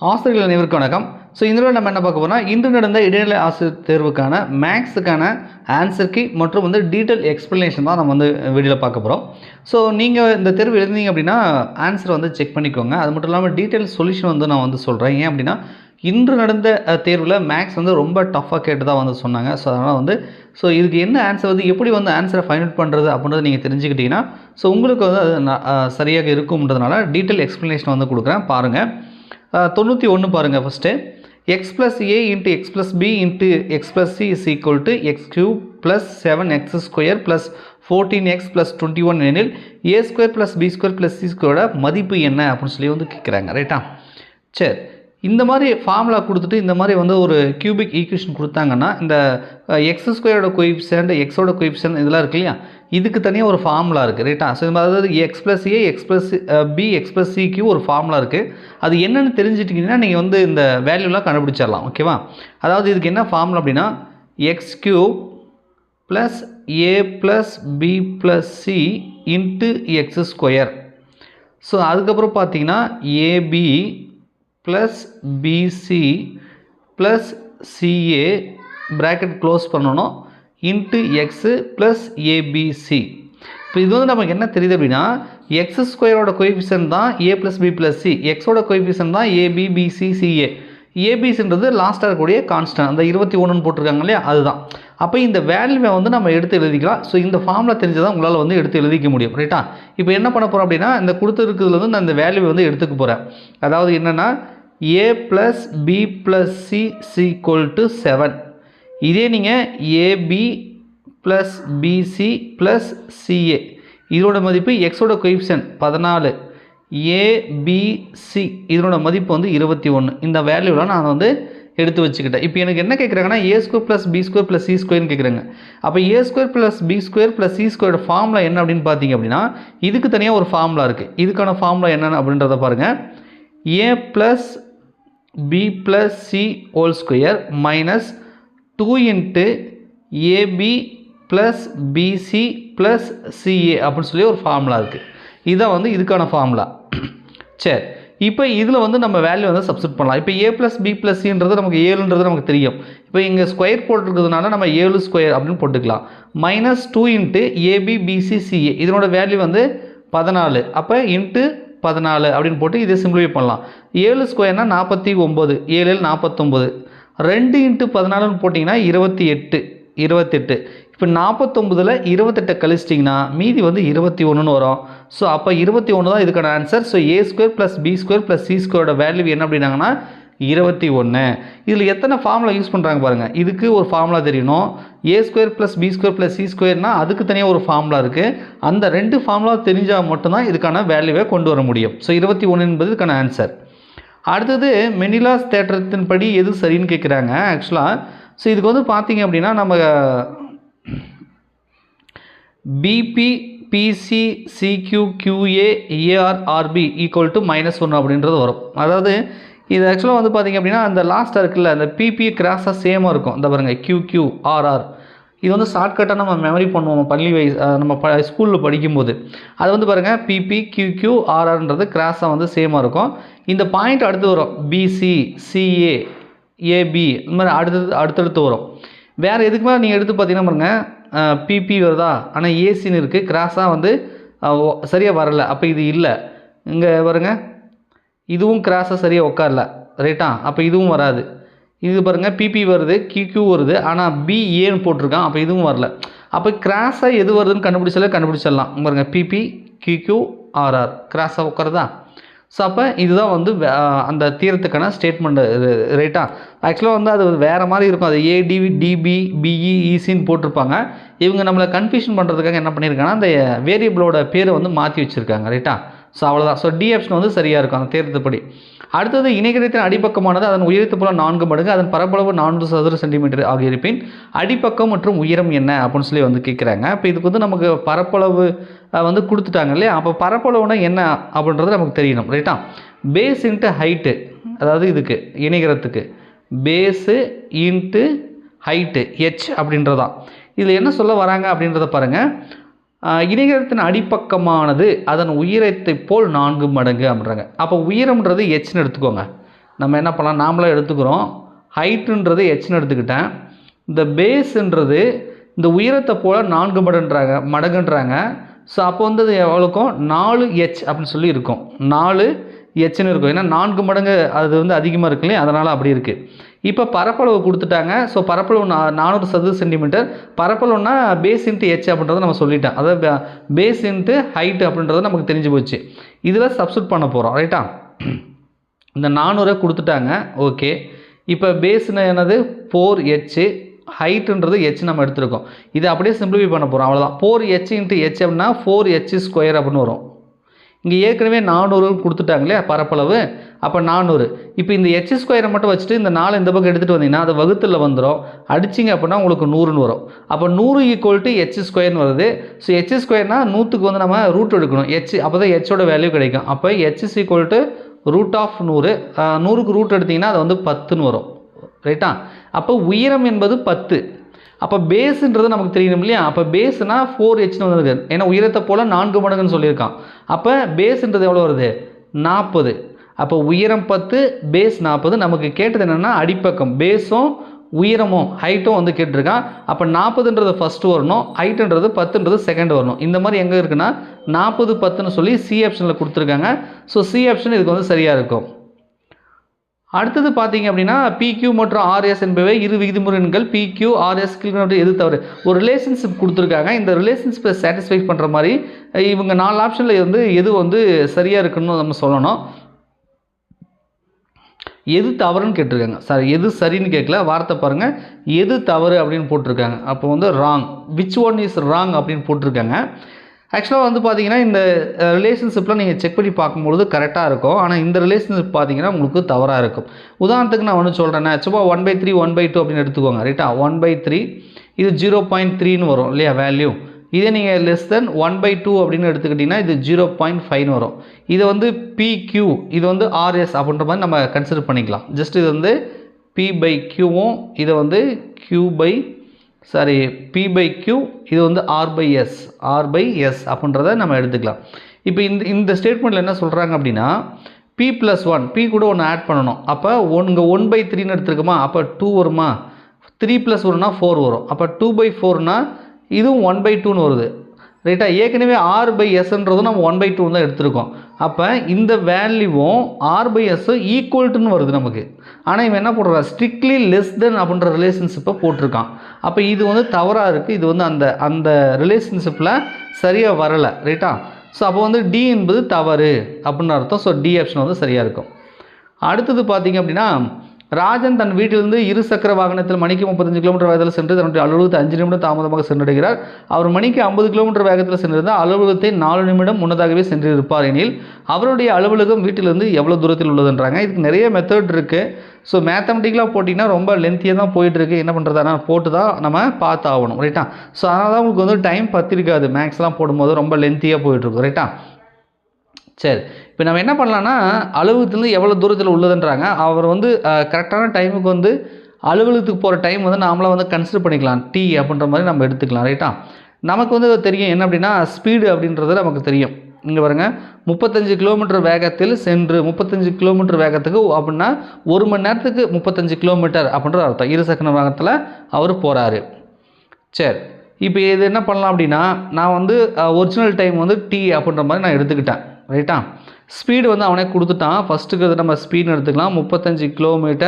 ஆசிரியர்கள் அனைவருக்கும் வணக்கம். ஸோ இதில் நம்ம என்ன பார்க்க போகிறோம்னா, இன்று நடந்த இடைநிலை ஆசிரியர் தேர்வுக்கான மேக்ஸுக்கான ஆன்சர் கீ மற்றும் டீட்டெயில் எக்ஸ்ப்ளனேஷன் தான் நம்ம வீடியோவில் பார்க்க போகிறோம். ஸோ நீங்கள் இந்த தேர்வு எழுதிங்க அப்படின்னா ஆன்சர் செக் பண்ணிக்கோங்க. அது மட்டும் இல்லாமல் டீட்டெயில் சொல்யூஷன் நான் சொல்கிறேன். ஏன் அப்படின்னா இன்று நடந்த தேர்வில் மேக்ஸ் ரொம்ப டஃப்பாக கேட்டு தான் சொன்னாங்க. ஸோ அதனால் ஸோ இதுக்கு என்ன ஆன்சர் எப்படி ஆன்சரை ஃபைண்ட் அவுட் பண்ணுறது அப்படின்றத நீங்கள் தெரிஞ்சுக்கிட்டிங்கன்னா ஸோ உங்களுக்கு அது சரியாக இருக்கும்ன்றதுனால டீட்டெயில் எக்ஸ்ப்ளனேஷன் கொடுக்குறேன் பாருங்கள். 91 பாருங்கள். First x plus a into x plus b into x plus c is equal to x cube plus 7x square plus 14x plus 21 எனில் a square plus b square plus c square மதிப்பு என்ன அப்படின்னு சொல்லி கேட்குறாங்க. ரைட்டா? சரி, இந்த மாதிரி ஃபார்முலா கொடுத்துட்டு இந்த மாதிரி ஒரு கியூபிக் ஈக்குவேஷன் கொடுத்தாங்கன்னா இந்த எக்ஸ் ஸ்கொயரோட கோஎஃபிஷியன்ட் எக்ஸோட கோஎஃபிஷியன்ட் இதெல்லாம் இருக்கு இல்லையா, இதுக்கு தனியாக ஒரு ஃபார்முலா இருக்குது. ரைட்டா? ஸோ அதாவது x plus a x plus b x plus சிக்கு ஒரு ஃபார்முலா இருக்குது. அது என்னென்னு தெரிஞ்சிட்டிங்கன்னா நீங்கள் இந்த வேல்யூலாம் கண்டுபிடிச்சிடலாம். ஓகேவா? அதாவது இதுக்கு என்ன ஃபார்முலா அப்படின்னா x cube plus a plus B plus c into x square. So அதுக்கப்புறம் பார்த்தீங்கன்னா ab plus PC plus ca bracket close பண்ணணும் இன்ட்டு எக்ஸு ப்ளஸ் ஏபிசி. இப்போ இது நமக்கு என்ன தெரியுது அப்படின்னா எக்ஸ் ஸ்கொயரோட கோஎஃபிஷியன்ட் தான் ஏ ப்ளஸ் பி ப்ளஸ் சி, எக்ஸோட கோஎஃபிஷியன்ட் தான் ஏபி பிசி சிஏ, ஏபிசின்றது லாஸ்ட்டாக இருக்கக்கூடிய கான்ஸ்டன்ட் அந்த 21 போட்டிருக்காங்க இல்லையா, அதுதான். அப்போ இந்த வேல்யூவை நம்ம எடுத்து எழுதிக்கலாம். ஸோ இந்த ஃபார்முலா தெரிஞ்சதான் உங்களால் எடுத்து எழுதிக்க முடியும். ரைட்டா? இப்போ என்ன பண்ண போகிறோம் அப்படின்னா இந்த கொடுத்துருக்கிறதுலேருந்து நான் இந்த வேல்யூவை எடுத்துக்க போகிறேன். அதாவது என்னென்னா a plus B plus C equal to 7. இதே நீங்கள் AB plus PC plus CA இதோட மதிப்பு எக்ஸோட கோஎஃபிஷியன்ட் 14, ஏபிசி இதனோட மதிப்பு 21. இந்த வேல்யூவில் நான் எடுத்து வச்சுக்கிட்டேன். இப்போ எனக்கு என்ன கேட்குறாங்கன்னா a square plus b square plus c ஸ்கொயர்னு கேட்குறாங்க. அப்போ a square plus b square plus c ஸ்கொயரோட ஃபார்முலா என்ன அப்படின்னு பார்த்தீங்க அப்படின்னா இதுக்கு தனியாக ஒரு ஃபார்முலா இருக்குது. இதுக்கான ஃபார்முலா என்னென்னு அப்படின்றத பாருங்கள். A plus B plus c whole square minus 2 into ab plus PC plus ca அப்படின்னு சொல்லி ஒரு ஃபார்முலா இருக்குது. இதுதான் இதுக்கான ஃபார்முலா. சரி, இப்போ இதில் நம்ம வேல்யூ சப்ஸ்டிட் பண்ணலாம். இப்போ ஏ ப்ளஸ் பி ப்ளஸ் சின்றது நமக்கு 7ன்றது நமக்கு தெரியும். இப்போ இங்கே ஸ்கொயர் போட்டிருக்கிறதுனால நம்ம 7 ஸ்கொயர் அப்படின்னு போட்டுக்கலாம். Minus 2 into AB BC CA இதனோட வேல்யூ 14. அப்போ இன்ட்டு 14 அப்படின்னு போட்டு இதை சிம்பிளிஃபை பண்ணலாம். 7 ஸ்கொயர்னா 49, 7 49, 2 இன்ட்டு 14ன்னு போட்டிங்கன்னா 28. இப்போ 49ல் 28 கழிச்சிட்டிங்கன்னா மீதி 21ன்னு வரும். ஸோ அப்போ 21 தான் இதுக்கான answer. So a square plus b square plus c ஸ்கொயரோட வேல்யூ என்ன அப்படின்னாங்கன்னா 21. இதில் எத்தனை ஃபார்முலா யூஸ் பண்ணுறாங்க பாருங்கள். இதுக்கு ஒரு ஃபார்முலா தெரியணும். A square plus b square plus c ஸ்கொயர்னால் அதுக்கு தனியாக ஒரு ஃபார்முலா இருக்குது. அந்த 2 ஃபார்முலா தெரிஞ்சால் மட்டும்தான் இதுக்கான வேல்யூவை கொண்டு வர முடியும். ஸோ 21 என்பது இதுக்கான ஆன்சர். அடுத்தது மெனிலாஸ் தேற்றத்தின் படி எது சரின்னு கேட்குறாங்க. ஆக்சுவலாக ஸோ இதுக்கு பார்த்தீங்க அப்படின்னா நம்ம PB PC CQ QA AR RP equal to -1 அப்படின்றது வரும். அதாவது இது ஆக்சுவலாக பார்த்தீங்க அப்படின்னா அந்த லாஸ்ட்டாக இருக்குல்ல அந்த பிபி கிராஸாக சேமாக இருக்கும். இந்த பாருங்கள் கியூ ஆர்ஆர் இது ஷார்ட்கட்டாக நம்ம மெமரி பண்ணுவோம் பள்ளி நம்ம ஸ்கூலில் படிக்கும்போது. அது பாருங்கள் பிபி கியூ ஆர்ஆர்ன்றது கிராஸாக சேமாக இருக்கும். இந்த பாயிண்ட் அடுத்து வரும் பிசி சிஏ ஏபி இந்த மாதிரி அடுத்தடுத்து வரும். வேறு எதுக்கு மேலே நீங்கள் எடுத்து பார்த்தீங்கன்னா பாருங்கள் பிபி வருதா, ஆனால் ஏசின்னு இருக்குது, கிராஸாக சரியாக வரல. அப்போ இது இல்லை. இங்கே பாருங்கள் இதுவும் கிராஸாக சரியாக உட்காரல. ரைட்டா? அப்போ இதுவும் வராது. இது பாருங்கள் பிபி வருது கியூ வருது, ஆனால் பிஏன்னு போட்டிருக்கான். அப்போ இதுவும் வரல. அப்போ கிராஸாக எது வருதுன்னு கண்டுபிடிச்சிடலாம். பாருங்கள் பிபி கியூ ஆர்ஆர் கிராஸாக உட்காருதா. ஸோ அப்போ இதுதான் அந்த தீரத்துக்கான ஸ்டேட்மெண்ட். ரைட்டா? ஆக்சுவலாக அது வேறு மாதிரி இருக்கும். அது ஏடிவி டிபி பிஇ இசின்னு போட்டிருப்பாங்க. இவங்க நம்மளை கன்ஃபியூஷன் பண்ணுறதுக்காக என்ன பண்ணியிருக்காங்கன்னா அந்த வேரியபிளோட பேரை மாற்றி வச்சுருக்காங்க. ரைட்டா? ஸோ அவ்வளோதான். ஸோ டி ஆப்ஷன் சரியாக இருக்கும் அந்த தேர்தப்படி. அடுத்தது இணைகரத்தின் அடிப்பக்கமானது அதன் உயரத்து போல 4 மடங்கு அதன் பரப்பளவு 4 சதுர சென்டிமீட்டர் ஆகிய இருப்பின் அடிப்பக்கம் மற்றும் உயரம் என்ன அப்படின்னு சொல்லி கேட்குறாங்க. இப்போ இதுக்கு நமக்கு பரப்பளவு கொடுத்துட்டாங்க இல்லையா. அப்போ பரப்பளவுனா என்ன அப்படின்றது நமக்கு தெரியணும். ரைட்டா? பேஸ் இன்ட்டு ஹைட்டு, அதாவது இதுக்கு இணைகரத்துக்கு பேஸு இன்ட்டு ஹைட்டு ஹெச் அப்படின்றதான். இதில் என்ன சொல்ல வராங்க அப்படின்றத பாருங்கள். இணைகரத்தின் அடிப்பக்கமானது அதன் உயரத்தை போல் 4 மடங்கு அப்படின்றாங்க. அப்போ உயரம்ன்றது ஹெச்னு எடுத்துக்கோங்க. நம்ம என்ன பண்ணலாம், நாமளே எடுத்துக்கிறோம். ஹைட்டுன்றது ஹெச்னு எடுத்துக்கிட்டேன். இந்த பேஸுன்றது இந்த உயரத்தை போல் 4 மடங்குன்றாங்க. ஸோ அப்போ வந்து அது எவ்வளோக்கும் 4h அப்படின்னு சொல்லி இருக்கும். 4hன்னு இருக்கும். ஏன்னா 4 மடங்கு அது வந்து அதிகமாக இருக்கு இல்லையா, அதனால் அப்படி இருக்குது. இப்போ பரப்பளவு கொடுத்துட்டாங்க. ஸோ பரப்பளவு 400 சதுர சென்டிமீட்டர். பரப்பளவுனா பேஸ் இன்ட்டு ஹெச் அப்படின்றத நம்ம சொல்லிட்டோம். அதாவது பேஸ் இன்ட்டு ஹைட்டு அப்படின்றது நமக்கு தெரிஞ்சு போச்சு. இதில் சப்ஸ்டியூட் பண்ண போகிறோம். ரைட்டா, இந்த 400 கொடுத்துட்டாங்க. ஓகே, இப்போ பேஸ்னு என்னது 4h, ஹைட்டுன்றது h நம்ம எடுத்துருக்கோம். இதை அப்படியே சிம்பிளிஃபை பண்ண போகிறோம். அவ்வளோதான். 4h இன்ட்டு h அப்படின்னா 4h² அப்படின்னு வரும். இங்கே ஏற்கனவே 400 கொடுத்துட்டாங்க இல்லையா பரப்பளவு, அப்போ 400. இப்போ இந்த h² மட்டும் வச்சுட்டு இந்த 4 இந்த பக்கம் எடுத்துகிட்டு வந்தீங்கன்னா அது வகுத்தில் வந்துடும். அடிச்சிங்க அப்படின்னா உங்களுக்கு 100ன்னு வரும். அப்போ 100 = h² வருது. ஸோ h²னா 100க்கு வந்து நம்ம ரூட் எடுக்கணும். அப்போ தான் ஹெச்சோட வேல்யூ கிடைக்கும். அப்போ h = √100. 100க்கு ரூட் எடுத்திங்கன்னா அது வந்து 10ன்னு வரும். ரைட்டா, அப்போ உயரம் என்பது 10. அப்போ பேஸுன்றது நமக்கு தெரியணும் இல்லையா. அப்போ பேஸ்னா 4hன்னு வந்துருக்கு. ஏன்னா உயரத்தை போல் 4 மடங்குன்னு சொல்லியிருக்கான். அப்போ பேஸுன்றது எவ்வளோ வருது, 40. அப்போ உயரம் 10, பேஸ் 40. நமக்கு கேட்டது என்னென்னா அடிப்பக்கம் பேஸும் உயரமும் ஹைட்டும் வந்து கேட்டிருக்கான். அப்போ 40ன்றது ஃபஸ்ட்டு வரணும், ஹைட்டுன்றது 10ன்றது செகண்ட் வரணும். இந்த மாதிரி எங்கே இருக்குன்னா 40, 10ன்னு சொல்லி சி ஆப்ஷனில் கொடுத்துருக்காங்க. ஸோ சி ஆப்ஷன் இதுக்கு வந்து சரியாக இருக்கும். அடுத்தது பார்த்தீங்க அப்படின்னா PQ மற்றும் RS என்பவை இரு விகிதமுறு எண்கள். PQ RS எது தவறு, ஒரு ரிலேஷன்ஷிப் கொடுத்துருக்காங்க. இந்த ரிலேஷன்ஷிப்பை சாட்டிஸ்ஃபை பண்ணுற மாதிரி இவங்க 4 ஆப்ஷனில் வந்து எது வந்து சரியாக இருக்குன்னு நம்ம சொல்லணும். எது தவறுன்னு கேட்டிருக்காங்க. சார் எது சரின்னு கேட்கல, வார்த்தை பாருங்கள், எது தவறு அப்படின்னு போட்டிருக்காங்க. அப்போ வந்து wrong, which one is wrong அப்படின்னு போட்டிருக்காங்க. ஆக்சுவலாக வந்து பார்த்தீங்கன்னா இந்த ரிலேஷன்ஷிப்பில் நீங்கள் செக் பண்ணி பார்க்கும்பொழுது கரெக்டாக இருக்கும். ஆனால் இந்த ரிலேஷன்ஷிப் பார்த்தீங்கன்னா உங்களுக்கு தவறாக இருக்கும். உதாரணத்துக்கு நான் ஒன்று சொல்கிறேன்னா, சும்மா 1/3 1/2 அப்படின்னு எடுத்துக்கோங்க. ரைட்டா, 1/3 இது 0.3ன்னு வரும் இல்லையா வேல்யூ. இதே நீங்கள் லெஸ் தென் 1/2 அப்படின்னு எடுத்துக்கிட்டிங்கன்னா இது 0.5ன்னு வரும். இதை வந்து PQ, இது வந்து RS அப்படின்ற மாதிரி நம்ம கன்சிடர் பண்ணிக்கலாம். ஜஸ்ட் இது வந்து P/Qவும் இதை வந்து P/Q, இது வந்து R/S அப்படின்றத நம்ம எடுத்துக்கலாம். இப்போ இந்த ஸ்டேட்மெண்ட்டில் என்ன சொல்கிறாங்க அப்படின்னா P+1, P கூட ஒன்று ஆட் பண்ணணும். அப்போ இங்கே 1/3ன்னு எடுத்துருக்குமா, அப்போ 2 வருமா, 3 + 1னா 4 வரும். அப்போ 2/4னா இதுவும் 1/2ன்னு வருது. ரைட்டா, ஏற்கனவே R/Sன்றதும் நம்ம 1/2 தான் எடுத்திருக்கோம். அப்போ இந்த வேல்யூவும் R/S ஈக்குவல்ட்டுன்னு வருது நமக்கு. ஆனால் இவன் என்ன போடுறா, ஸ்ட்ரிக்ட்லி லெஸ் தென் அப்படின்ற ரிலேஷன்ஷிப்பை போட்டிருக்கான். அப்போ இது வந்து தவறாக இருக்குது. இது வந்து அந்த ரிலேஷன்ஷிப்பில் சரியாக வரலை. ரைட்டா, ஸோ அப்போ வந்து D என்பது தவறு அப்படின்னு அர்த்தம். ஸோ D ஆப்ஷன் வந்து சரியாக இருக்கும். அடுத்தது பார்த்தீங்க அப்படின்னா, ராஜன் தன் வீட்டிலிருந்து 2 சக்கர வாகனத்தில் மணிக்கு 35 கிலோமீட்டர் வேகத்தில் சென்று தன்னுடைய அலுவலகத்தை 5 நிமிடம் தாமதமாக சென்றடைகிறார். அவர் மணிக்கு 50 கிலோமீட்டர் வேகத்தில் சென்றிருந்தால் அலுவலகத்தை 4 நிமிடம் முன்னதாகவே சென்றிருப்பார் எனில் அவருடைய அலுவலகம் வீட்டிலிருந்து எவ்வளோ தூரத்தில் உள்ளதுன்றாங்க. இதுக்கு நிறைய மெத்தட் இருக்குது. ஸோ மேத்தமெட்டிக்கலாக போட்டிங்கன்னா ரொம்ப லென்த்தியாக தான் போயிட்டுருக்கு. என்ன பண்ணுறதுனா போட்டு தான் நம்ம பார்த்து ஆகணும். ரைட்டா, ஸோ அதனால தான் உங்களுக்கு வந்து டைம் பத்திருக்காது. மேக்ஸ்லாம் போடும்போது ரொம்ப லென்த்தியாக போயிட்டுருக்கு. ரைட்டா, சரி, இப்போ நம்ம என்ன பண்ணலான்னா அலுவலகத்துலேருந்து எவ்வளோ தூரத்தில் உள்ளதுன்றாங்க. அவர் வந்து கரெக்டான டைமுக்கு வந்து அலுவலகத்துக்கு போகிற டைம் வந்து நாமளாக வந்து கன்சிடர் பண்ணிக்கலாம். T அப்படின்ற மாதிரி நம்ம எடுத்துக்கலாம். ரைட்டா, நமக்கு வந்து தெரியும் என்ன அப்படின்னா ஸ்பீடு அப்படின்றது நமக்கு தெரியும். இங்கே பாருங்கள், 35 கிலோமீட்டர் வேகத்தில் சென்று 35 கிலோமீட்டர் வேகத்துக்கு அப்படின்னா 1 மணி நேரத்துக்கு 35 கிலோமீட்டர் அப்படின்ற அர்த்தம். 2 சக்கர வாகனத்தில் அவர் போகிறாரு. சரி, இப்போ இது என்ன பண்ணலாம் அப்படின்னா நான் வந்து ஒரிஜினல் டைம் வந்து T அப்படின்ற மாதிரி நான் எடுத்துக்கிட்டேன். ரைட்டா, ஸ்பீடு வந்து அவனே கொடுத்துட்டான். ஃபஸ்ட்டுக்கு நம்ம ஸ்பீடுன்னு எடுத்துக்கலாம். 35 km/h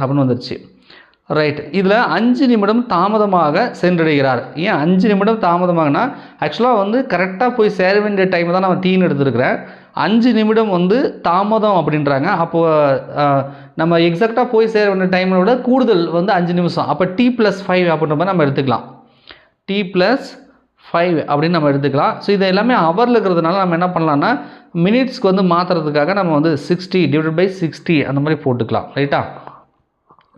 அப்படின்னு வந்துடுச்சு. ரைட், இதில் 5 நிமிடம் தாமதமாக சென்றடைகிறார். ஏன் 5 நிமிடம் தாமதமாகனா, ஆக்சுவலாக வந்து கரெக்டாக போய் சேர வேண்டிய டைம் தான் நான் டீன்னு எடுத்துருக்கிறேன். 5 நிமிடம் வந்து தாமதம் அப்படின்றாங்க. அப்போது நம்ம எக்ஸாக்டாக போய் சேர வேண்டிய டைமை விட கூடுதல் வந்து 5 நிமிஷம். அப்போ T+5 அப்படின்ற மாதிரி நம்ம எடுத்துக்கலாம். T+5 அப்படின்னு நம்ம எடுத்துக்கலாம். ஸோ இது எல்லாமே ஹவரில் இருக்கிறதுனால நம்ம என்ன பண்ணலான்னா மினிட்ஸ்க்கு வந்து மாற்றுறதுக்காக நம்ம வந்து 60/60 அந்த மாதிரி போட்டுக்கலாம். ரைட்டா,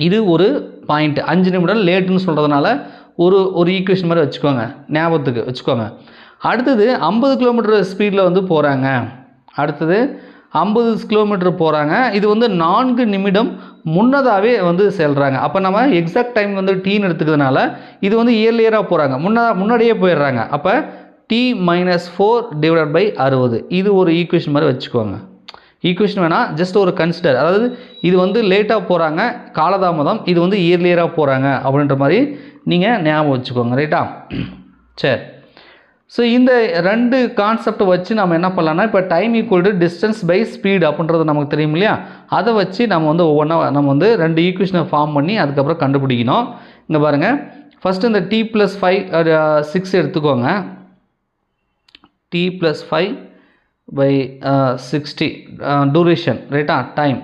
இது ஒரு பாயிண்ட். 5 நிமிடம் லேட்டுன்னு சொல்கிறதுனால ஒரு ஈக்குவேஷன் மாதிரி வச்சுக்கோங்க, ஞாபகத்துக்கு வச்சுக்கோங்க. அடுத்தது 50 கிலோமீட்டர் ஸ்பீடில் வந்து போகிறாங்க. அடுத்தது 50 கிலோமீட்டர் போகிறாங்க. இது வந்து 4 நிமிடம் முன்னதாகவே வந்து செல்கிறாங்க. அப்போ நம்ம எக்ஸாக்ட் டைம் வந்து டீன்னு எடுத்துக்கிறதுனால இது வந்து இயர்லியராக போகிறாங்க, முன்னாடியே போயிடுறாங்க. அப்போ T-4/60 இது ஒரு ஈக்குவேஷன் மாதிரி வச்சுக்கோங்க. ஈக்குவேஷன் வேணால் ஜஸ்ட் ஒரு கன்சிடர், அதாவது இது வந்து லேட்டாக போகிறாங்க காலதாமதம், இது வந்து இயர்லியராக போகிறாங்க அப்படின்ற மாதிரி நீங்கள் ஞாபகம் வச்சுக்கோங்க. ரைட்டா? சரி. ஸோ இந்த ரெண்டு கான்செப்டை வச்சு நம்ம என்ன பண்ணலாம்னா, இப்போ time equal to distance by speed அப்படின்றது நமக்கு தெரியும் இல்லையா, அதை வச்சு நம்ம வந்து ஒவ்வொன்றா நம்ம வந்து ரெண்டு ஈக்குவேஷனை ஃபார்ம் பண்ணி அதுக்கப்புறம் கண்டுபிடிக்கணும். இங்கே பாருங்கள், ஃபஸ்ட்டு இந்த t + 5 6 எடுத்துக்கோங்க. t + 5/60 duration. ரைட்டா? டைம்.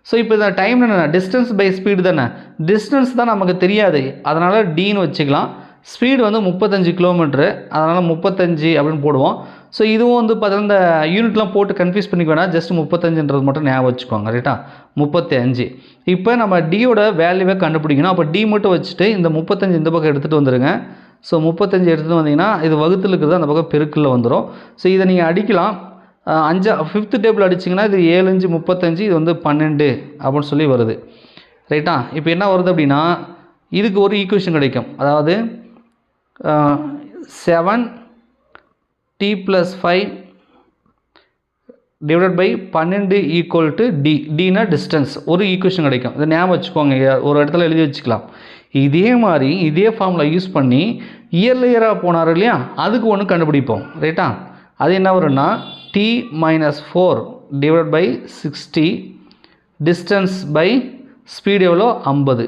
ஸோ இப்போ இந்த டைம் என்ன, டிஸ்டன்ஸ் பை ஸ்பீடு தானே, டிஸ்டன்ஸ் தான் நமக்கு தெரியாது, அதனால் டின்னு வச்சுக்கலாம். ஸ்பீடு வந்து 35 கிலோமீட்ரு, அதனால் 35 அப்படின்னு போடுவோம். ஸோ இதுவும் வந்து பார்த்தீங்கன்னா இந்த யூனிட்லாம் போட்டு கன்ஃபியூஸ் பண்ணிக்க வேணாம், ஜஸ்ட் 35ன்றது மட்டும் ஞாபகம் வச்சுக்கோங்க. ரைட்டா? 35. இப்போ நம்ம டியோட வேல்யூவை கண்டுபிடிக்கணும். அப்போ டி மட்டும் வச்சுட்டு இந்த 35 இந்த பக்கம் எடுத்துகிட்டு வந்துடுங்க. ஸோ 35 எடுத்துகிட்டு வந்தீங்கன்னா இது வகுத்தில் இருக்கிறது அந்த பக்கம் பெருக்கில் வந்துடும். ஸோ இதை நீங்கள் அடிக்கலாம். 5th டேபிள் அடிச்சிங்கன்னா இது 7 5 35, இது வந்து 12 அப்படின்னு சொல்லி வருது. ரைட்டா? இப்போ என்ன வருது அப்படின்னா, இதுக்கு ஒரு ஈக்குவேஷன் கிடைக்கும். அதாவது 7t + 5 divided by 12 equal to t. டினா டிஸ்டன்ஸ். ஒரு ஈக்குவேஷன் கிடைக்கும். இதை ஞாபகம் வச்சுக்கோங்க, ஒரு இடத்துல எழுதி வச்சுக்கலாம். இதே மாதிரி இதே ஃபார்முலா யூஸ் பண்ணி இயர்லியராக போனார் இல்லையா, அதுக்கு ஒன்று கண்டுபிடிப்போம். ரைட்டா? அது என்ன வரும்னா t - 4 divide by 60 distance by speed எவ்வளோ 50.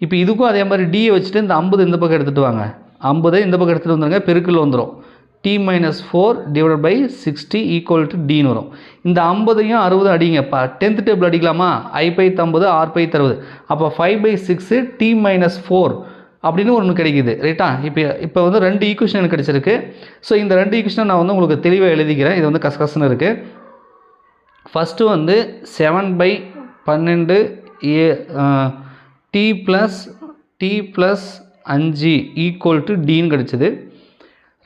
இப்போ இதுக்கும் அதே மாதிரி டியை வச்சுட்டு இந்த 50 இந்த பக்கம் எடுத்துகிட்டு வாங்க. 50 இந்த பக்கம் எடுத்துகிட்டு வந்துடுங்க, பெருக்கில் வந்துடும். t - 4 divide by 60 equal to டின்னு வரும். இந்த 50ஐயும் 60 அடிங்கப்பா. 10th டேபிள் அடிக்கலாமா? i/50 r/60. அப்போ 5/6 t - 4 அப்படின்னு ஒன்று கிடைக்குது. ரைட்டா? இப்போ வந்து ரெண்டு ஈக்குவேஷன் எனக்கு கிடைச்சிருக்கு. ஸோ இந்த ரெண்டு ஈக்குவேஷனை நான் வந்து உங்களுக்கு தெளிவாக எழுதிக்கிறேன். இது வந்து கசகசன்னு இருக்குது. ஃபஸ்ட்டு வந்து 7/12 t + 5 ஈக்குவல் டு டின்னு கிடச்சிது.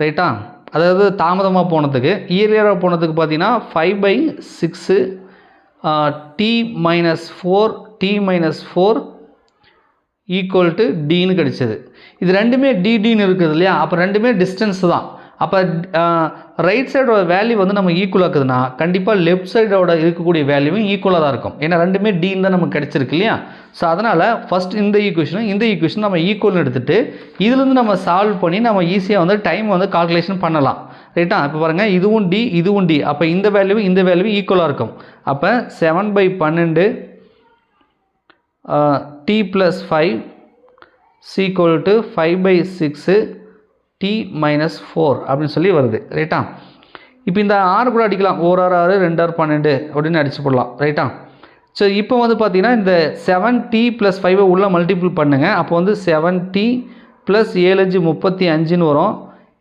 ரைட்டா? அதாவது தாமதமாக போனதுக்கு. இயர்லியராக போனதுக்கு பார்த்தீங்கன்னா 5/6 t - 4 ஈக்குவல் டு டின்னு கிடச்சிது. இது ரெண்டுமே டின்னு இருக்குது இல்லையா, அப்போ ரெண்டுமே டிஸ்டன்ஸ் தான். அப்போ ரைட் சைடோட வேல்யூ வந்து நம்ம ஈக்குவல் ஆக்குதுன்னா கண்டிப்பாக லெஃப்ட் சைடோட இருக்கக்கூடிய வேல்யூவும் ஈக்குவலாக தான் இருக்கும். ஏன்னா ரெண்டுமே டின்னு தான் நமக்கு கிடச்சிருக்கு இல்லையா. ஸோ அதனால் ஃபஸ்ட் இந்த ஈக்குவேஷன் நம்ம ஈக்குவல்னு எடுத்துகிட்டு இதுலேருந்து நம்ம சால்வ் பண்ணி நம்ம ஈஸியாக வந்து டைம் வந்து கால்குலேஷன் பண்ணலாம். ரைட்டா? இப்போ பாருங்கள், இதுவும் டி. அப்போ இந்த வேல்யூ ஈக்குவலாக இருக்கும். அப்போ 7/12 t + 5 ஈக்குவல் டு 5/6 t - 4 அப்படின்னு சொல்லி வருது. ரைட்டா? இப்போ இந்த 6 கூட அடிக்கலாம். 1 6 6 2 6 12 அப்படின்னு அடிச்சு போடலாம். ரைட்டா? ஸோ இப்போ வந்து பார்த்தீங்கன்னா இந்த 7t + 5 உள்ள மல்டிபிள் பண்ணுங்கள். அப்போ வந்து 7t + 7 5 35ன்னு வரும்.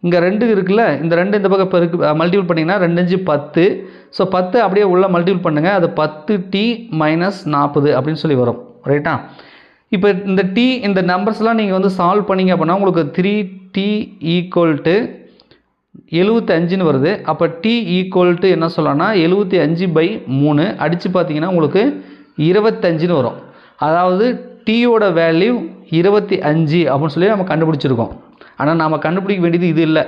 இங்கே 2 இருக்குல்ல, இந்த 2 இந்த பக்கம் பெருக்கு மல்டிபிள் பண்ணிங்கன்னா 2 5 10. ஸோ 10 அப்படியே உள்ள மல்டிபிள் பண்ணுங்கள். அது 10t - 40 அப்படின்னு சொல்லி வரும். ரைட்டா? இப்போ இந்த t இந்த நம்பர்ஸ்லாம் நீங்கள் வந்து சால்வ் பண்ணிங்க அப்படின்னா உங்களுக்கு 3t ஈக்குவல் டு 75ன்னு வருது. அப்போ t ஈக்குவல் டு என்ன சொல்லலாம்னா 75/3 அடித்து பார்த்தீங்கன்னா உங்களுக்கு 25ன்னு வரும். அதாவது டீயோட வேல்யூ 25 அப்படின்னு சொல்லி நம்ம கண்டுபிடிச்சிருக்கோம். ஆனால் நம்ம கண்டுபிடிக்க வேண்டியது இது இல்லை,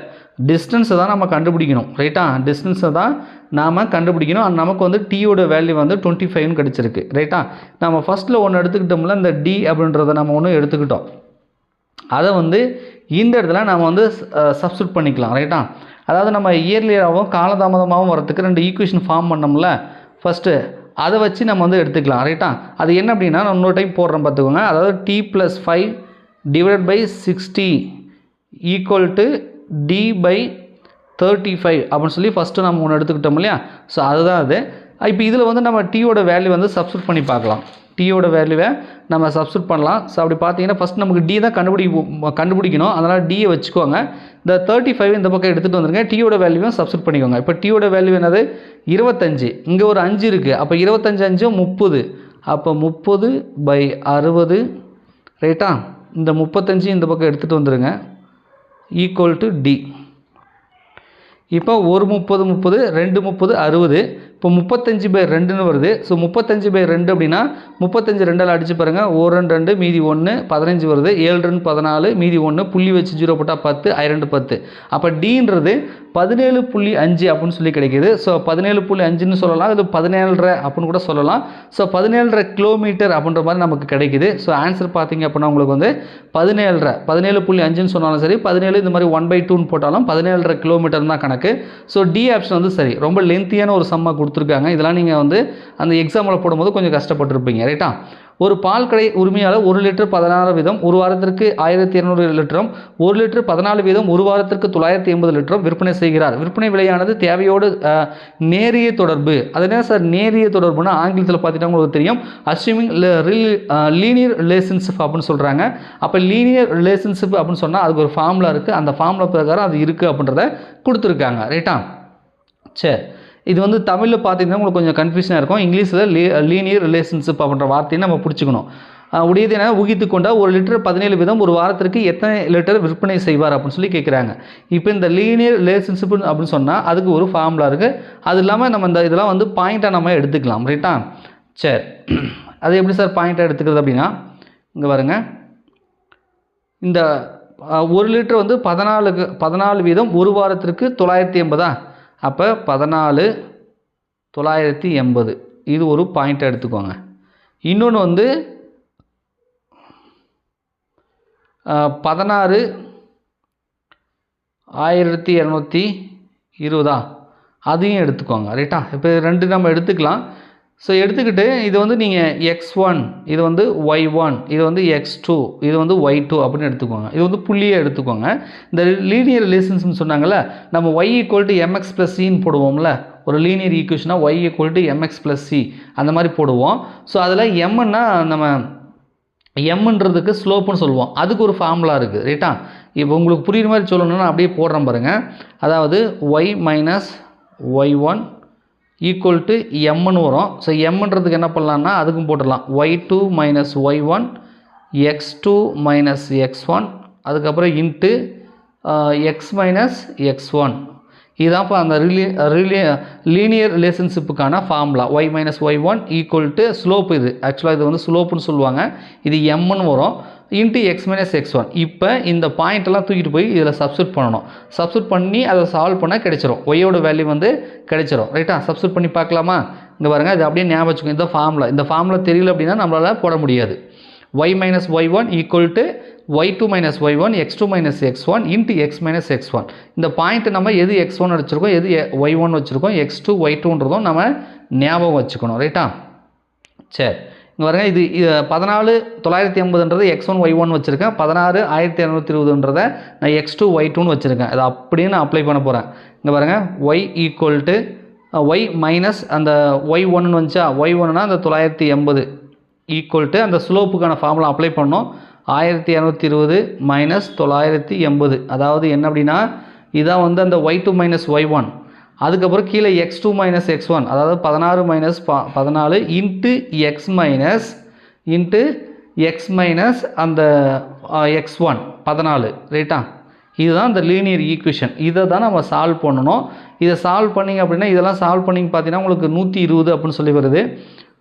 டிஸ்டன்ஸை தான் நம்ம கண்டுபிடிக்கணும். ரைட்டா? டிஸ்டன்ஸை தான் நாம் கண்டுபிடிக்கணும். நமக்கு வந்து டீயோட வேல்யூ வந்து 25ன்னு கிடச்சிருக்கு. ரைட்டா? நம்ம ஃபஸ்ட்டில் ஒன்று எடுத்துக்கிட்டோம்ல, இந்த டி அப்படின்றத நம்ம ஒன்று எடுத்துக்கிட்டோம். அதை வந்து இந்த இடத்துல நம்ம வந்து சப்ஸ்டியூட் பண்ணிக்கலாம். ரைட்டா? அதாவது நம்ம இயர்லியராகவும் காலதாமதமாகவும் வரத்துக்கு ரெண்டு ஈக்குவேஷன் ஃபார்ம் பண்ணோம்ல ஃபஸ்ட்டு, அதை வச்சு நம்ம வந்து எடுத்துக்கலாம். ரைட்டா? அது என்ன அப்படின்னா நான் இன்னொரு டைம் போடுறேன் பார்த்துக்கோங்க. அதாவது t + 5 divide by 60 equal to d/35 அப்படின்னு சொல்லி ஃபஸ்ட்டு நம்ம ஒன்று எடுத்துக்கிட்டோம் இல்லையா. ஸோ அதுதான் அது. இப்போ இதில் வந்து நம்ம டீயோட வேல்யூ வந்து சப்ஸ்டியூட் பண்ணி பார்க்கலாம். டீயோட வேல்யூவை நம்ம சப்ஸ்டியூட் பண்ணலாம். ஸோ அப்படி பார்த்தீங்கன்னா ஃபஸ்ட் நமக்கு டி தான் கண்டுபிடிக்கணும். அதனால் டியை வச்சுக்கோங்க. இந்த 35 இந்த பக்கம் எடுத்துகிட்டு வந்துருங்க. டீயோட வேல்யூவும் சப்ஸ்டியூட் பண்ணிக்கோங்க. இப்போ டீயோட வேல்யூ என்னது 25. இங்கே ஒரு 5 இருக்குது. அப்போ 25 5 30. அப்போ 30/60. ரைட்டா? இந்த 35 இந்த பக்கம் எடுத்துகிட்டு வந்துடுங்க. Equal to D. இப்போ ஒரு 30 30 2 30 60. இப்போ 35/2ன்னு வருது. ஸோ 35/2 அப்படின்னா 35 2ஆல் அடிச்சு பாருங்கள். 1 2 2 மீதி 1 15 வருது. 7 2 14 மீதி 1 புள்ளி வச்சு 0 போட்டால் 10 2 10. அப்போ டீன்றது 17.5 அப்படின்னு சொல்லி கிடைக்கிது. ஸோ 17.5ன்னு சொல்லலாம், அது 17.5 அப்படின்னு கூட சொல்லலாம். ஸோ 17.5 கிலோமீட்டர் அப்படின்ற மாதிரி நமக்கு கிடைக்குது. ஸோ ஆன்சர் பார்த்தீங்க அப்படின்னா உங்களுக்கு வந்து 17.5ன்னு சொன்னாலும் சரி, 17 இந்த மாதிரி 1/2ன்னு போட்டாலும் 17.5 கிலோமீட்டர் தான் கணக்கு. ஸோ டி ஆப்ஷன் வந்து சரி. ரொம்ப லென்த்தியான ஒரு சம்மாக கொடுத்துருக்காங்க. இதெல்லாம் நீங்கள் வந்து அந்த எக்ஸாமில் போடும்போது கொஞ்சம் கஷ்டப்பட்டுருப்பீங்க. ரைட்டா? ஒரு பால் கடை உரிமையாளர் 1 லிட்டர் 16 வீதம் ஒரு வாரத்திற்கு 1200 லிட்டரும் 1 லிட்டர் 14 வீதம் ஒரு வாரத்திற்கு 980 லிட்டரும் விற்பனை செய்கிறார். விற்பனை விலையானது தேவையோடு நேரிய தொடர்பு. அது என்ன சார் நேரிய தொடர்புனா ஆங்கிலத்தில் பார்த்தீங்கன்னா உங்களுக்கு தெரியும், அஸ்யூமிங் லீனியர் ரிலேஷன்ஷிப் அப்படின்னு சொல்கிறாங்க. அப்போ லீனியர் ரிலேஷன்ஷிப் அப்படின்னு சொன்னால் அதுக்கு ஒரு ஃபார்முலா இருக்குது. அந்த ஃபார்முலா பிரகாரம் அது இருக்குது அப்படின்றத கொடுத்துருக்காங்க. ரைட்டா? சரி, இது வந்து தமிழில் பார்த்தீங்கன்னா உங்களுக்கு கொஞ்சம் கன்ஃபியூஷனாக இருக்கும். இங்கிலீஷில் லீனியர் ரிலேஷன்ஷிப் அப்படின்ற வார்த்தையை நம்ம பிடிச்சிக்கணும். உடையது என்ன ஊகித்து கொண்டா 1 லிட்டர் 17 வீதம் ஒரு வாரத்திற்கு எத்தனை லிட்டர் விற்பனை செய்வார் அப்படின்னு சொல்லி கேட்குறாங்க. இப்போ இந்த லீனியர் ரிலேஷன்ஷிப் அப்படின்னு சொன்னால் அதுக்கு ஒரு ஃபார்முலா இருக்குது. அது இல்லாமல் நம்ம இந்த இதெல்லாம் வந்து பாயிண்ட்டாக நம்ம எடுத்துக்கலாம். ரைட்டா? சரி, அது எப்படி சார் பாயிண்ட்டாக எடுத்துக்கிறது அப்படின்னா இங்கே பாருங்க, இந்த 1 லிட்டர் வந்து 14 வீதம் ஒரு வாரத்திற்கு 980. அப்போ 14 980 இது ஒரு பாயிண்ட்டை எடுத்துக்கோங்க. இன்னொன்று வந்து 16 1220 அதையும் எடுத்துக்கோங்க. ரைட்டா? இப்போ 2 நம்ம எடுத்துக்கலாம். ஸோ எடுத்துக்கிட்டு இது வந்து நீங்கள் x1, இது வந்து y1, இது வந்து x2, இது வந்து y2 அப்படின்னு எடுத்துக்கோங்க. இது வந்து புள்ளியை எடுத்துக்கோங்க. இந்த லீனியர் ரிலேஷன்ஸ்னு சொன்னாங்கல்ல, நம்ம y = mx + cன்னு போடுவோம்ல. ஒரு லீனியர் ஈக்குவேஷனாக y = mx + c அந்த மாதிரி போடுவோம். ஸோ அதில் mன்னா நம்ம mன்றதுக்கு ஸ்லோப்புன்னு சொல்லுவோம். அதுக்கு ஒரு ஃபார்முலா இருக்குது. ரைட்டா? இப்போ உங்களுக்கு புரியுற மாதிரி சொல்லணும்னா அப்படியே போடுறேன் பாருங்கள். அதாவது y - y1 = mன்னு வரும். ஸோ mன்றதுக்கு என்ன பண்ணலான்னா அதுக்கும் போட்டுடலாம். y2 - y1 x2 - x1 அதுக்கப்புறம் இன்ட்டு x - x1. இதுதான்ப்பா அந்த லீனியர் ரிலேஷன்ஷிப்புக்கான ஃபார்முலா. y - y1 = slope. இது ஆக்சுவலாக இது வந்து ஸ்லோப்புன்னு சொல்லுவாங்க. இது mன்னு வரும் இன்ட்டு x - x1. இப்போ இந்த பாயிண்ட்டெல்லாம் தூக்கிட்டு போய் இதில் சப்ஸ்டியூட் பண்ணணும். சப்ஸ்டியூட் பண்ணி அதை சால்வ் பண்ணால் கிடைச்சிரும். ஒய்யோட வேல்யூ வந்து கிடைச்சிரும். ரைட்டா? சப்ஸ்டியூட் பண்ணி பார்க்கலாமா? இங்கே பாருங்கள், இது அப்படியே ஞாபகம் வச்சுக்கோங்க. இந்த ஃபார்முலா தெரியல அப்படின்னா நம்மளால் போட முடியாது. y - y1 = y2 - y1 x2 - x1 into x - x1. இந்த பாயிண்ட்டு நம்ம எது x1 வச்சுருக்கோம், எது y1 வச்சுருக்கோம், x2 y2ன்றதும் நம்ம ஞாபகம் வச்சுக்கணும். ரைட்டா? சரி, இங்கே பாருங்கள், இது 14 980ன்றது x1 y1 வச்சுருக்கேன். 16 1220ன்றதை நான் x2 y2ன்னு வச்சுருக்கேன். அதை அப்படியே நான் அப்ளை பண்ண போகிறேன். இங்கே பாருங்கள், y = y மைனஸ் அந்த y1ன்னு வந்துச்சா, y1னா அந்த 980 ஈக்குவல் அந்த ஸ்லோப்புக்கான ஃபார்முலா அப்ளை பண்ணோம். 1220 - 980. அதாவது என்ன அப்படின்னா இதான் வந்து அந்த y2 - y1. அதுக்கப்புறம் கீழே x2 - x1 அதாவது 16 - 14 இன்ட்டு x மைனஸ் அந்த x1 14. ரைட்டா? இதுதான் இந்த லீனியர் ஈக்குவேஷன். இதை தான் நம்ம சால்வ் பண்ணணும். இதை சால்வ் பண்ணிங்க அப்படின்னா இதெல்லாம் சால்வ் பண்ணிங்க பார்த்தீங்கன்னா உங்களுக்கு 120 அப்படின்னு சொல்லி வருது.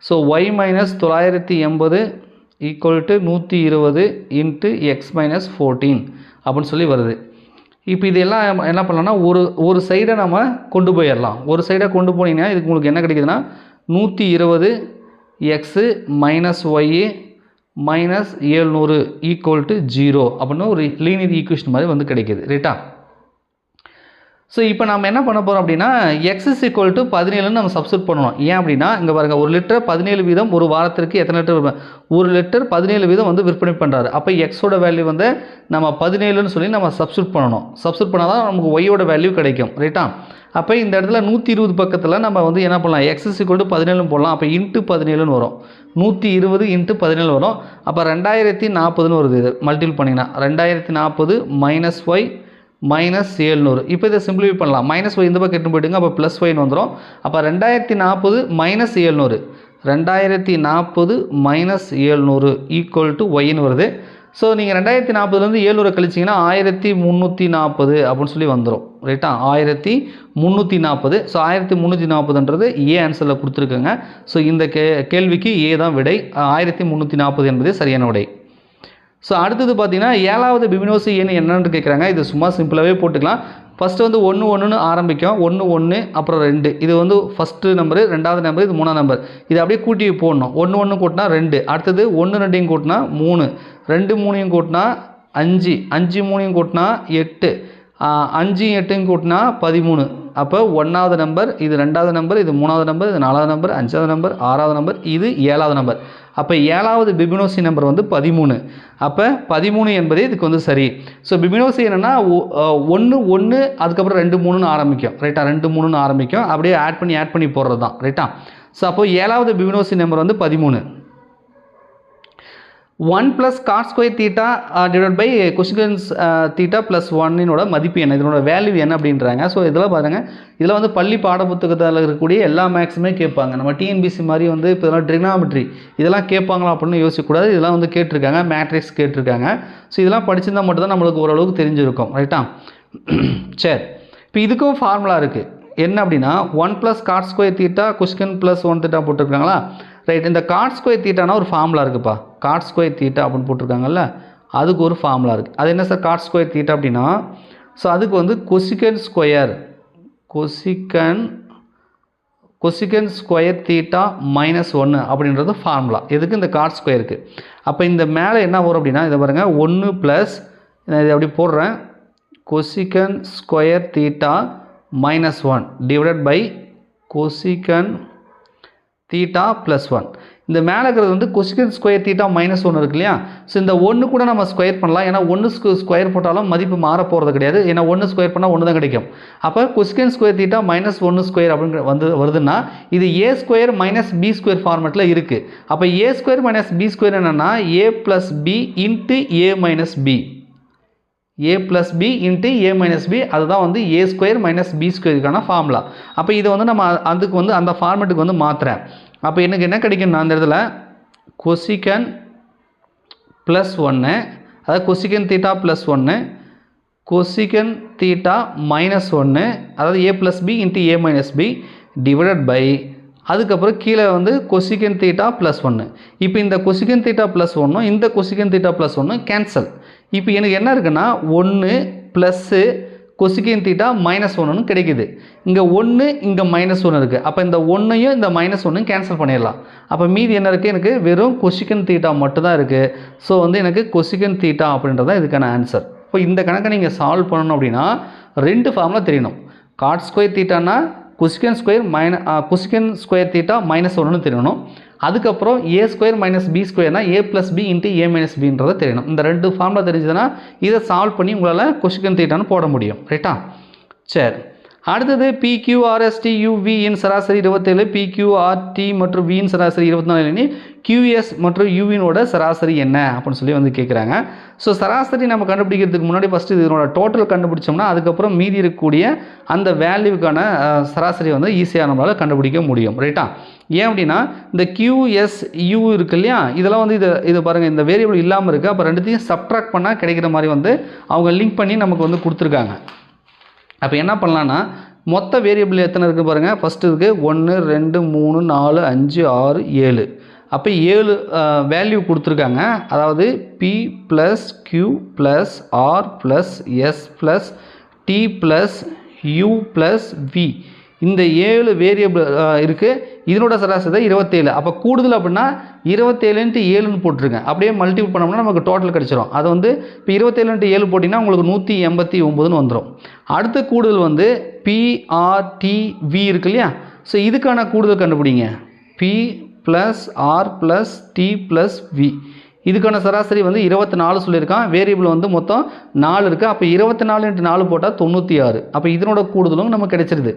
ஸோ y - 980 = 120 இன்ட்டு x - 14 அப்படின்னு சொல்லி வருது. இப்போ இதெல்லாம் என்ன பண்ணலாம்னா ஒரு சைடை நம்ம கொண்டு போயிடலாம். ஒரு சைடை கொண்டு போனீங்கன்னா இதுக்கு உங்களுக்கு என்ன கிடைக்குதுன்னா 120 x - y - 700 = 0 அப்படின்னு ஒரு லீனியர் ஈக்குவேஷன் மாதிரி வந்து கிடைக்கிது. ரைட்டா? ஸோ இப்போ நம்ம என்ன பண்ண போகிறோம் அப்படின்னா x = 17ன்னு நம்ம சப்ஸ்டியூட் பண்ணணும். ஏன் அப்படின்னா இங்கே பாருங்கள், 1 லிட்டர் 17 வீதம் ஒரு வாரத்திற்கு எத்தனை லிட்டர் 1 லிட்டர் 17 வீதம் வந்து விற்பனை பண்ணுறாரு. அப்போ எக்ஸோட வேல்யூ வந்து நம்ம 17ன்னு சொல்லி நம்ம சப்ஸ்டியூட் பண்ணணும். சப்ஸ்டியூட் பண்ணால் தான் நமக்கு ஒய்யோட வேல்யூ கிடைக்கும். ரைட்டா? அப்போ இந்த இடத்துல 120 பக்கத்தில் நம்ம வந்து என்ன பண்ணலாம், x = 17 போடலாம். அப்போ இன்ட்டு 17ன்னு வரும். 120 இன்ட்டு 17 வரும். அப்போ 2040ன்னு வருது. இது மல்டிபிள் பண்ணிங்கன்னா 2040 - y - 700. இப்போ இதை சிம்பிளிஃபை பண்ணலாம். -y இந்த பக்கம் எட்டு போய்ட்டுங்க. அப்போ +y வந்துடும். அப்போ 2040 - 700 2040 - 700 = yன்னு வருது. ஸோ நீங்கள் 2040 700 கழிச்சிங்கன்னா 1340 அப்படின்னு சொல்லி வந்துடும் ரைட்டா. 1340. ஸோ 1340ன்றது ஏ ஆன்சரில் கொடுத்துருக்குங்க. ஸோ இந்த கேள்விக்கு ஏ தான் விடை. 1340 என்பதே சரியான விடை. ஸோ அடுத்தது பார்த்தீங்கன்னா 7வது பிபினோசி எண் என்னன்னு கேட்குறாங்க. இது சும்மா சிம்பிளாகவே போட்டுக்கலாம். ஃபஸ்ட்டு வந்து 1 1ன்னு ஆரம்பிக்கும். 1 1 அப்புறம் 2. இது வந்து ஃபஸ்ட்டு நம்பரு, 2வது நம்பர், இது 3வது நம்பர். இது அப்படியே கூட்டி போடணும். 1 1 கூட்டினா 2, அடுத்தது 1 2யும் கூட்டினா 3, 2 3யும் கூட்டினா 5, 5 3யும் கூட்டினா 8, 5 8யும் கூட்டினா 13. அப்போ 1வது நம்பர், இது 2வது நம்பர், இது 3வது நம்பர், இது 4வது நம்பர், 5வது நம்பர், 6வது நம்பர், இது 7வது நம்பர். அப்போ 7வது பிபினோசி நம்பர் வந்து 13. அப்போ 13 என்பதே இதுக்கு வந்து சரி. ஸோ பிபினோசி என்னென்னா 1 1 அதுக்கப்புறம் 2 3ன்னு ஆரம்பிக்கும் ரைட்டா. 2 3ன்னு ஆரம்பிக்கும். அப்படியே ஆட் பண்ணி போடுறது தான் ரைட்டா. ஸோ அப்போ 7வது பிபினோசி நம்பர் வந்து 13. 1 + cot square theta divide by cosecant theta plus 1னோட மதிப்பு என்ன, இதனோட வேல்யூ என்ன அப்படின்றாங்க. ஸோ இதெல்லாம் பாருங்கள், இதில் வந்து பள்ளி பாடப்புத்தகத்தில் இருக்கக்கூடிய எல்லா மேக்ஸுமே கேட்பாங்க. நம்ம டிஎன்பிசி மாதிரி வந்து இப்போ இதெல்லாம் ட்ரிக்னாமெட்ரி இதெல்லாம் கேட்பாங்களா அப்படின்னு யோசிக்கக்கூடாது. இதெல்லாம் வந்து கேட்டிருக்காங்க, மேட்ரிக்ஸ் கேட்டிருக்காங்க. ஸோ இதெல்லாம் படிச்சிருந்தால் மட்டும்தான் நம்மளுக்கு ஓரளவுக்கு தெரிஞ்சிருக்கும் ரைட்டா. சரி, இப்போ இதுக்கும் ஃபார்முலா இருக்குது. என்ன அப்படின்னா 1 + cot square theta cosecant plus 1 theta போட்டிருக்காங்களா ரைட். இந்த காட் ஸ்கொயர் தீட்டானா ஒரு ஃபார்முலா இருக்குப்பா. காட் ஸ்கொயர் தீட்டா அப்படின்னு போட்டிருக்காங்கல்ல, அதுக்கு ஒரு ஃபார்முலா இருக்குது. அது என்ன சார் காட் ஸ்கொயர் தீட்டா அப்படின்னா, ஸோ அதுக்கு வந்து கொசிகன் ஸ்கொயர் தீட்டா -1 அப்படின்றது ஃபார்முலா. எதுக்கு? இந்த காட் ஸ்கொயருக்கு. அப்போ இந்த மேலே என்ன வரும் அப்படின்னா, இதை பாருங்கள், 1 + நான் இதை அப்படி போடுறேன், cosecant square theta -1 divided by cosecant theta plus 1. இந்த மேலே இருக்கிறது வந்து கொசிகன் ஸ்கொயர் தீட்டா -1 இருக்கு இல்லையா. ஸோ இந்த 1 கூட நம்ம ஸ்கொயர் பண்ணலாம். ஏன்னா 1 ஸ்கொயர் போட்டாலும் மதிப்பு மாற போகிறது கிடையாது. ஏன்னா 1 ஸ்கொயர் பண்ணால் 1 தான் கிடைக்கும். அப்போ கொசிகன் ஸ்கொயர் தீட்டா -1 ஸ்கொயர் அப்படின்னு வருதுன்னா இது a ஸ்கொயர் - b ஸ்கொயர் ஃபார்மெட்டில் இருக்குது. அப்போ a ஸ்கொயர் - b ஸ்கொயர் என்னென்னா a + b into a - b, a + b into a - b, அதுதான் வந்து a ஸ்கொயர் - b ஸ்கொயருக்கான ஃபார்முலா. அப்போ இதை வந்து நம்ம அதுக்கு வந்து அந்த ஃபார்மெட்டுக்கு வந்து மாற்றுறேன். அப்போ எனக்கு என்ன கிடைக்கும்னா அந்த இடத்துல கொசிகன் ப்ளஸ் 1, அதாவது கொசிகன் தீட்டா ப்ளஸ் 1, கொசிகன் தீட்டா -1, அதாவது a + b into a - b divided by, அதுக்கப்புறம் கீழே வந்து கொசிகன் தீட்டா ப்ளஸ் 1. இப்போ இந்த கொசிகன் தீட்டா ப்ளஸ் 1 இந்த கொசிகன் தீட்டா ப்ளஸ் 1 கேன்சல். இப்போ எனக்கு என்ன இருக்குன்னா 1 ப்ளஸ்ஸு கொசிகன் தீட்டா -1ன்னு கிடைக்குது. இங்கே 1 இங்கே -1 இருக்குது. அப்போ இந்த 1ஐயும் இந்த -1ஐயும் கேன்சல் பண்ணிடலாம். அப்போ மீதி என்ன இருக்குது? எனக்கு வெறும் கொசிகன் தீட்டா மட்டும்தான் இருக்குது. ஸோ வந்து எனக்கு கொசிகன் தீட்டா அப்படின்றது தான் இதுக்கான ஆன்சர். இப்போ இந்த கணக்கை நீங்கள் சால்வ் பண்ணணும் அப்படின்னா 2 ஃபார்முலா தெரியணும். காட் ஸ்கொயர் தீட்டானா கொசிகன் ஸ்கொயர் தீட்டா -1ன்னு தெரியணும். அதுக்கப்புறம் a square - b ஸ்கொயர்னா a + b into a - bன்றதை தெரியணும். இந்த 2 ஃபார்முலா தெரிஞ்சதுன்னா இதை சால்வ் பண்ணி உங்களால் கொசிகன் தீட்டான்னு போட முடியும் ரைட்டா. சரி, அடுத்தது PQRST UV இன் சராசரி 27, PQRT மற்றும் V இன் சராசரி 24 எனில் QS மற்றும் UVனோட சராசரி என்ன அப்படின்னு சொல்லி வந்து கேட்குறாங்க. ஸோ சராசரி நம்ம கண்டுபிடிக்கிறதுக்கு முன்னாடி ஃபஸ்ட்டு இதனோட டோட்டல் கண்டுபிடிச்சோம்னா அதுக்கப்புறம் மீதி இருக்கக்கூடிய அந்த வேல்யூக்கான சராசரி வந்து ஈஸியாக நம்மளால் கண்டுபிடிக்க முடியும் ரைட்டா. ஏன் அப்படின்னா இந்த QSU இருக்கு இல்லையா, இதெல்லாம் வந்து இது பாருங்கள், இந்த வேரியபிள் இல்லாமல் இருக்குது. அப்போ ரெண்டுத்தையும் சப்ட்ராக்ட் பண்ணால் கிடைக்கிற மாதிரி வந்து அவங்க லிங்க் பண்ணி நமக்கு வந்து கொடுத்துருக்காங்க. அப்போ என்ன பண்ணலான்னா மொத்த வேரியபிள் எத்தனை இருக்குது பாருங்கள். ஃபஸ்ட்டு இருக்குது 1 2 3 4 5 6 7. அப்போ 7 வேல்யூ கொடுத்துருக்காங்க. அதாவது P + Q + R + S + T + U + V, இந்த 7 வேரியபிள் இருக்குது. இதனோட சராசரி 27. அப்போ கூடுதல் அப்படின்னா 27 × 7ன்னு போட்டிருங்க. அப்படியே மல்டிபிள் பண்ணோம்னா நமக்கு டோட்டல் கிடச்சிரும். அது வந்து இப்போ 27 × 7 போட்டிங்கன்னா உங்களுக்கு 189ன்னு வந்துடும். அடுத்த கூடுதல் வந்து PRTV இருக்கு இல்லையா. ஸோ இதுக்கான கூடுதல் கண்டுபிடிங்க. P + R + T + V, இதுக்கான சராசரி வந்து 24 சொல்லியிருக்கான். வேரியபிள் வந்து மொத்தம் 4 இருக்குது. அப்போ 24 × 4 போட்டால் 96. அப்போ இதனோட கூடுதலும் நமக்கு கிடைச்சிருது.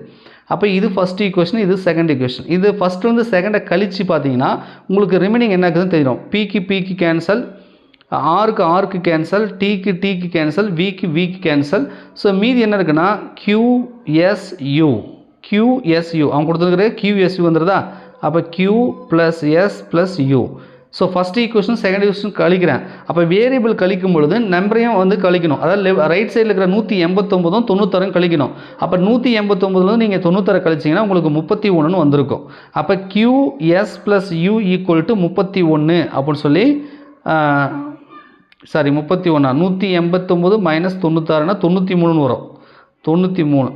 அப்போ இது ஃபஸ்ட் ஈக்குவேஷன், இது செகண்ட் ஈக்குவேஷன். இது ஃபஸ்ட்டு வந்து செகண்டை கழித்து பார்த்தீங்கன்னா உங்களுக்கு ரிமைனிங் என்ன இருக்குதுன்னு தெரியும். பிக்கு கேன்சல், ஆருக்கு கேன்சல், டிக்கு கேன்சல், விக்கு கேன்சல். ஸோ மீதி என்ன இருக்குன்னா QSU அவன் கொடுத்துருக்குற QSU வந்துடுதா. அப்போ Q + S + U. So first equation second equation கழிக்கிறேன். அப்போ வேரியபிள் கழிக்கும் பொழுது நம்பரையும் வந்து கழிக்கணும். அதாவது ரைட் சைடில் இருக்கிற 189 96 கழிக்கணும். அப்போ 189 நீங்கள் 96 கழிச்சிங்கன்னா உங்களுக்கு 31 வந்திருக்கும். அப்போ QS + U = 31 அப்படின்னு சொல்லி 31 189 - 96 93 வரும். 93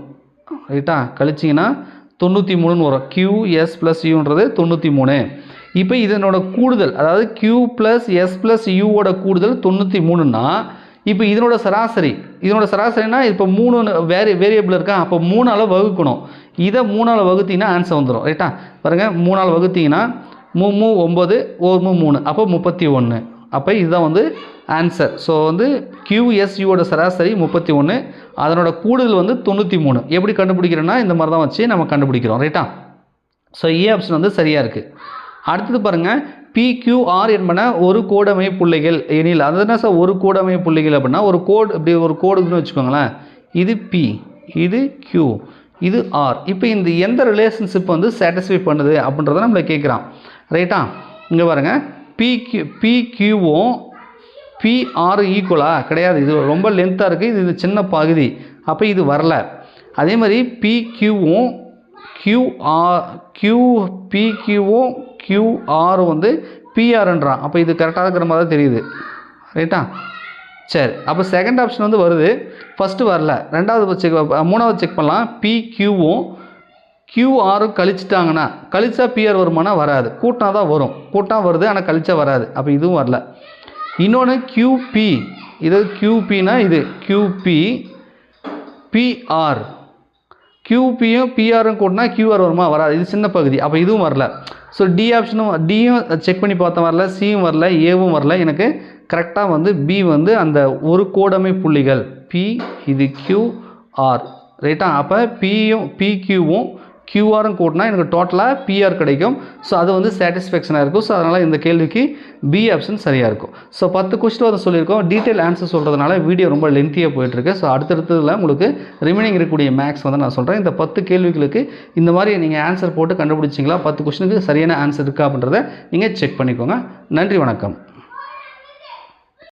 ரைட்டா, கழிச்சிங்கன்னா 93 வரும். QS + Uன்றது 93. இப்போ இதனோட கூடுதல், அதாவது Q + S + U ஓட கூடுதல் 93னா இப்போ இதனோட சராசரினா இப்போ 3 வேரியபிள் இருக்கா, அப்போ 3ஆல் வகுக்கணும். இதை 3ஆல் வகுத்தீங்கன்னா ஆன்சர் வந்துடும். ரைட்டா, பாருங்கள் 3ஆல் வகுத்தீங்கன்னா 3 9 1 3 அப்போ 31. அப்போ இதுதான் வந்து ஆன்சர். ஸோ வந்து QSU ஓட சராசரி 31, அதனோட கூடுதல் வந்து 93. எப்படி கண்டுபிடிக்கிறோன்னா இந்த மாதிரி தான் வச்சு நம்ம கண்டுபிடிக்கிறோம். ரைட்டா, ஸோ ஏ ஆப்ஷன் வந்து சரியாக இருக்குது. அடுத்தது பாருங்கள், PQR என்பன ஒரு கோடமை புள்ளிகள் எனில், அது என்ன சார் ஒரு கோடமை புள்ளிகள் அப்படின்னா ஒரு கோடு, இப்படி ஒரு கோடுன்னு வச்சுக்கோங்களேன். இது P, இது Q, இது R. இப்போ இந்த எந்த ரிலேஷன்ஷிப் வந்து சாட்டிஸ்ஃபை பண்ணுது அப்படின்றத நம்மளை கேட்குறான். ரைட்டா, இங்கே பாருங்கள், PQவும் PR ஈக்குவலா கிடையாது, இது ரொம்ப லென்த்தாக இருக்குது, இது சின்ன பகுதி, அப்போ இது வரல. அதே மாதிரி PQவும் PQவும் QR வந்து PRன்றான். அப்போ இது கரெக்டாக இருக்கிற மாதிரி தான் தெரியுது. ரைட்டா, சரி, அப்போ செகண்ட் ஆப்ஷன் வந்து வருது, ஃபஸ்ட்டு வரல. மூணாவது செக் பண்ணலாம். PQவும் QR கழிச்சிட்டாங்கன்னா, கழிச்சா PR வருமானா வராது, கூட்டினா தான் வரும். கூட்டினா வருது, ஆனால் கழிச்சா வராது. அப்போ இதுவும் வரல. இன்னொன்று QP, இது QPனா இது QP PR, QPயும் PRயும் கூட்டினா QR வருமா, வராது, இது சின்ன பகுதி. அப்போ இதுவும் வரல. ஸோ டியும் செக் பண்ணி பார்த்தா வரல, சியும் வரல, ஏவும் வரல. எனக்கு கரெக்டாக வந்து பி வந்து அந்த ஒரு கோடமை புள்ளிகள் P, இது QR. ரைட்டா, அப்போ PQவும் QRயும் கூட்டினா எனக்கு டோட்டலாக PR கிடைக்கும். ஸோ அது வந்து சாட்டிஸ்ஃபேக்ஷனாக இருக்கும். ஸோ அதனால் இந்த கேள்விக்கு பி ஆப்ஷன் சரியாக இருக்கும். ஸோ 10 கொஸ்டின் அதை சொல்லியிருக்கோம். டீட்டெயில் ஆன்சர் சொல்கிறதுனால வீடியோ ரொம்ப லென்த்தியாக போயிட்டுருக்கு. ஸோ அடுத்தடுத்ததில் உங்களுக்கு ரிமைனிங் இருக்கக்கூடிய மேக்ஸ் வந்து நான் சொல்கிறேன். இந்த 10 கேள்விகளுக்கு இந்த மாதிரி நீங்கள் ஆன்சர் போட்டு கண்டுபிடிச்சிங்களா, 10 கொஸ்டினுக்கு சரியான ஆன்சர் இருக்கா அப்படின்றத நீங்கள் செக் பண்ணிக்கோங்க. நன்றி, வணக்கம்.